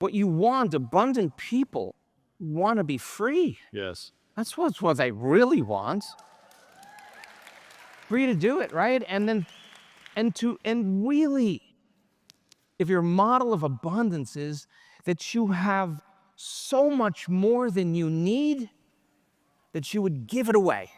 But you want abundant people want to be free. Yes. That's what they really want. Free to do it, right? And really, if your model of abundance is that you have so much more than you need, that you would give it away,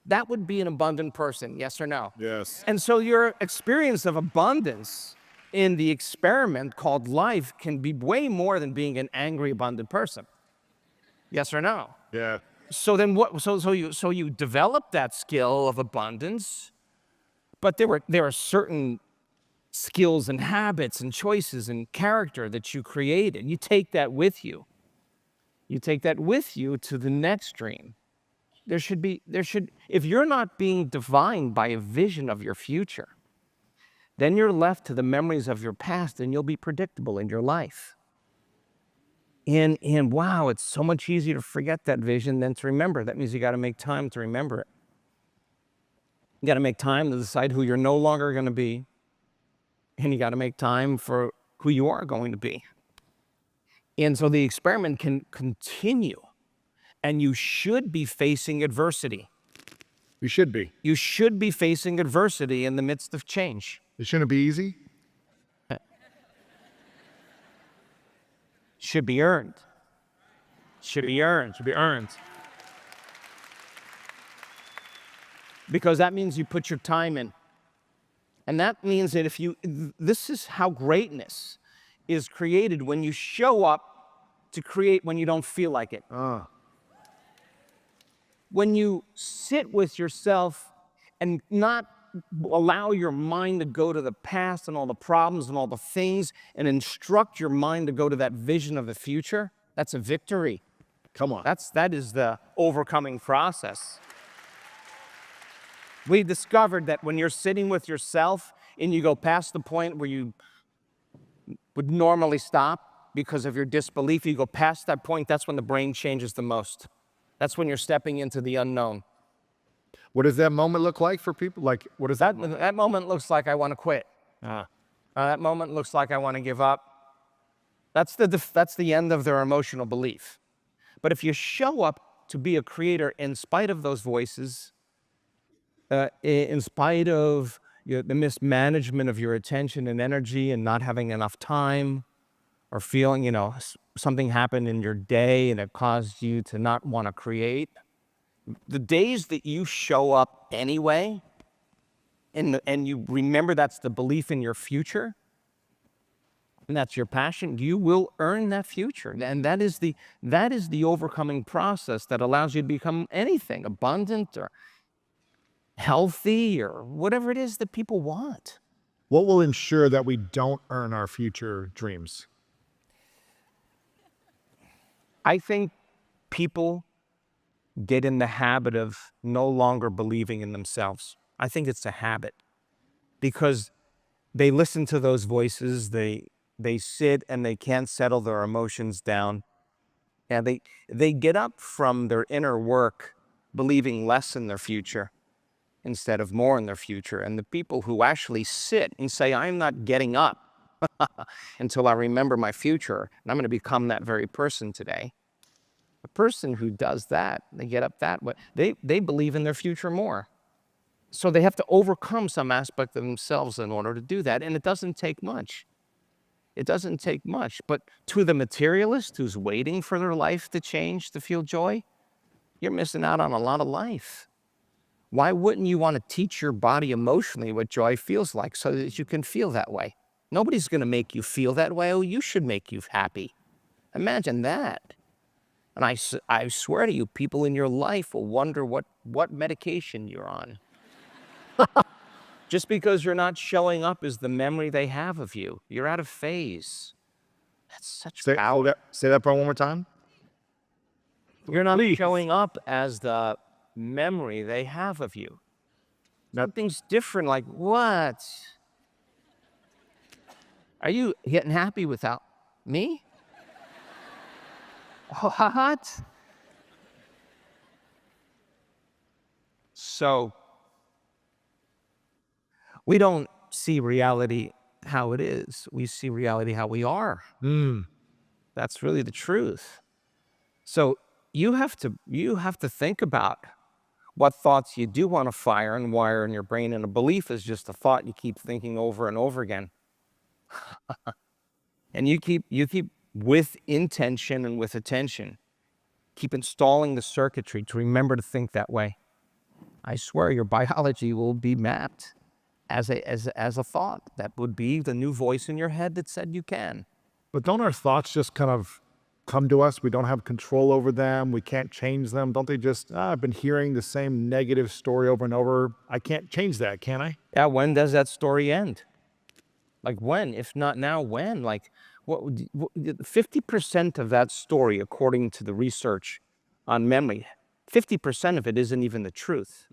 that would be an abundant person, yes or no? Yes. And so your experience of abundance in the experiment called life can be way more than being an angry, abundant person. Yes or no? Yeah. So then what, so you develop that skill of abundance, but there are certain skills and habits and choices and character that you create, and you take that with you. You take that with you to the next dream. If you're not being defined by a vision of your future, then you're left to the memories of your past, and you'll be predictable in your life. And wow, it's so much easier to forget that vision than to remember. That means you got to make time to remember it. You got to make time to decide who you're no longer going to be, and you got to make time for who you are going to be. And so the experiment can continue, and you should be facing adversity. You should be. You should be facing adversity in the midst of change. It shouldn't be easy. Should be earned. Should be earned. Should be earned. Because that means you put your time in. And that means that this is how greatness is created, when you show up to create when you don't feel like it. When you sit with yourself and not allow your mind to go to the past and all the problems and all the things, and instruct your mind to go to that vision of the future, that's a victory. Come on. That is the overcoming process. We discovered that when you're sitting with yourself and you go past the point where you would normally stop because of your disbelief, you go past that point, that's when the brain changes the most. That's when you're stepping into the unknown. What does that moment look like for people? Like, what is that? That moment looks like I want to quit. That moment looks like I want to give up. That's the end of their emotional belief. But if you show up to be a creator in spite of those voices, in spite of the mismanagement of your attention and energy and not having enough time, or feeling, something happened in your day and it caused you to not want to create, the days that you show up anyway, and you remember that's the belief in your future, and that's your passion, you will earn that future. And that is the overcoming process that allows you to become anything, abundant or healthy or whatever it is that people want. What will ensure that we don't earn our future dreams? I think people get in the habit of no longer believing in themselves. I think it's a habit, because they listen to those voices, they sit and they can't settle their emotions down. And they get up from their inner work believing less in their future instead of more in their future. And the people who actually sit and say, I'm not getting up until I remember my future, and I'm going to become that very person today. The person who does that, they get up that way, they believe in their future more. So they have to overcome some aspect of themselves in order to do that, and it doesn't take much. It doesn't take much. But to the materialist who's waiting for their life to change to feel joy, you're missing out on a lot of life. Why wouldn't you want to teach your body emotionally what joy feels like so that you can feel that way? Nobody's going to make you feel that way. Oh, you should make you happy. Imagine that. And I swear to you, people in your life will wonder what medication you're on. Just because you're not showing up is the memory they have of you. You're out of phase. That's such power. Say that part one more time. You're not showing up as the memory they have of you. Something's different, like, what? Are you getting happy without me? What? So, we don't see reality how it is. We see reality how we are. That's really the truth. So you have to think about what thoughts you do want to fire and wire in your brain, and a belief is just a thought you keep thinking over and over again. And you keep with intention and with attention, keep installing the circuitry to remember to think that way. I swear your biology will be mapped as a thought. That would be the new voice in your head that said you can. But don't our thoughts just kind of come to us? We don't have control over them. We can't change them. Don't they just, I've been hearing the same negative story over and over. I can't change that, can I? Yeah, when does that story end? Like when? If not now, when? Like 50% of that story, according to the research on memory, 50% of it isn't even the truth.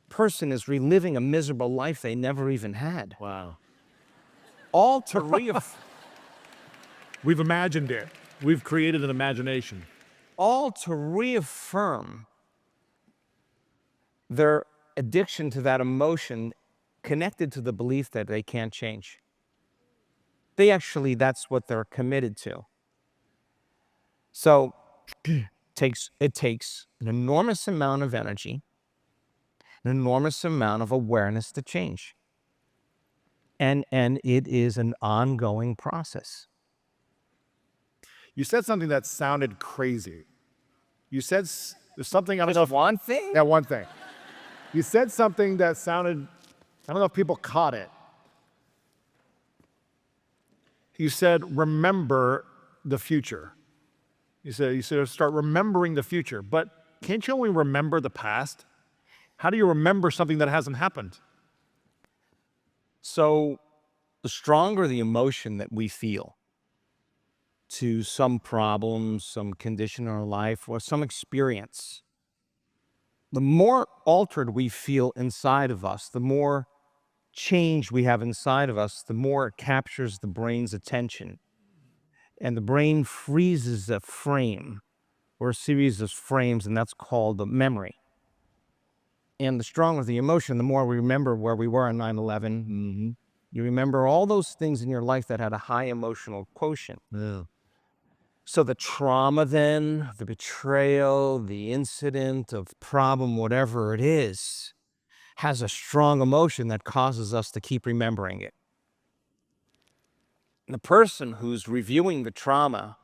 Person is reliving a miserable life they never even had. Wow. All to reaffirm. We've imagined it. We've created an imagination. All to reaffirm their addiction to that emotion connected to the belief that they can't change. That's what they're committed to. So it takes an enormous amount of energy, an enormous amount of awareness to change. And it is an ongoing process. You said something that sounded crazy. You said there's something, I don't know if, One thing? yeah, one thing. You said something that sounded, I don't know if people caught it. You said, remember the future. You said start remembering the future, but can't you only remember the past? How do you remember something that hasn't happened? So the stronger the emotion that we feel to some problem, some condition in our life, or some experience, the more altered we feel inside of us, the more change we have inside of us, the more it captures the brain's attention. And the brain freezes a frame or a series of frames, and that's called the memory. And the stronger the emotion, the more we remember where we were on 9/11. You remember all those things in your life that had a high emotional quotient. Yeah. So the trauma then, the betrayal, the incident of problem, whatever it is, has a strong emotion that causes us to keep remembering it. And the person who's reviewing the trauma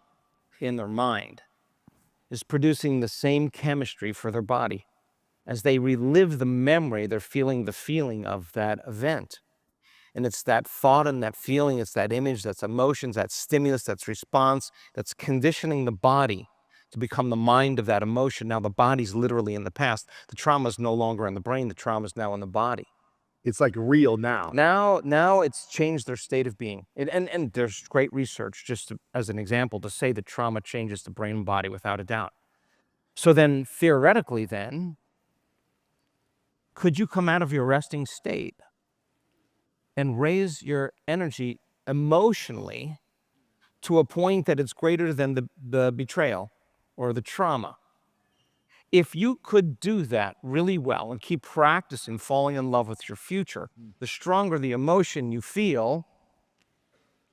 in their mind is producing the same chemistry for their body. As they relive the memory, they're feeling the feeling of that event. And it's that thought and that feeling, it's that image, that's emotions, that stimulus, that's response, that's conditioning the body to become the mind of that emotion. Now the body's literally in the past. The trauma is no longer in the brain, the trauma is now in the body. It's like real now. Now it's changed their state of being. And there's great research, just as an example, to say that trauma changes the brain and body without a doubt. So then, theoretically then, could you come out of your resting state and raise your energy emotionally to a point that it's greater than the betrayal or the trauma? If you could do that really well and keep practicing falling in love with your future, the stronger the emotion you feel,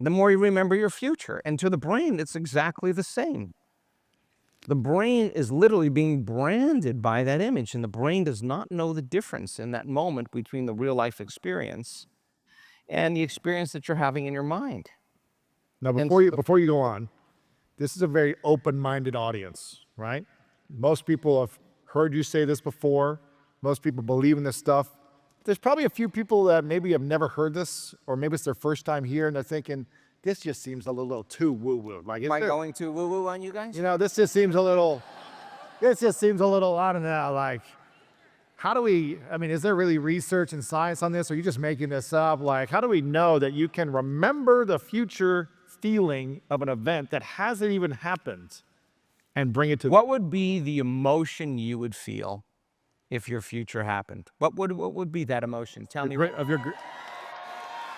the more you remember your future. And to the brain, it's exactly the same. The brain is literally being branded by that image, and the brain does not know the difference in that moment between the real life experience and the experience that you're having in your mind. Now, And before you go on, this is a very open-minded audience, right? Most people have heard you say this before. Most people believe in this stuff. There's probably a few people that maybe have never heard this, or maybe it's their first time here, and they're thinking, this just seems a little too woo-woo. Like, am I going too woo-woo on you guys? You know, this just seems a little, I don't know, like, how do we, I mean, is there really research and science on this, or are you just making this up? Like, how do we know that you can remember the future feeling of an event that hasn't even happened and bring it to... What would be the emotion you would feel if your future happened? What would be that emotion? Tell me.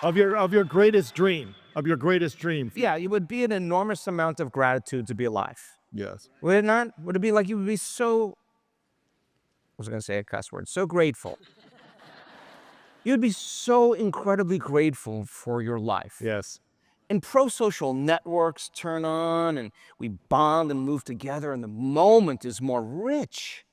Of your greatest dream, of your greatest dream. Yeah, it would be an enormous amount of gratitude to be alive. Yes. Would it not? Would it be like you would be so, I was going to say a cuss word, so grateful. You'd be so incredibly grateful for your life. Yes. And pro-social networks turn on and we bond and move together and the moment is more rich.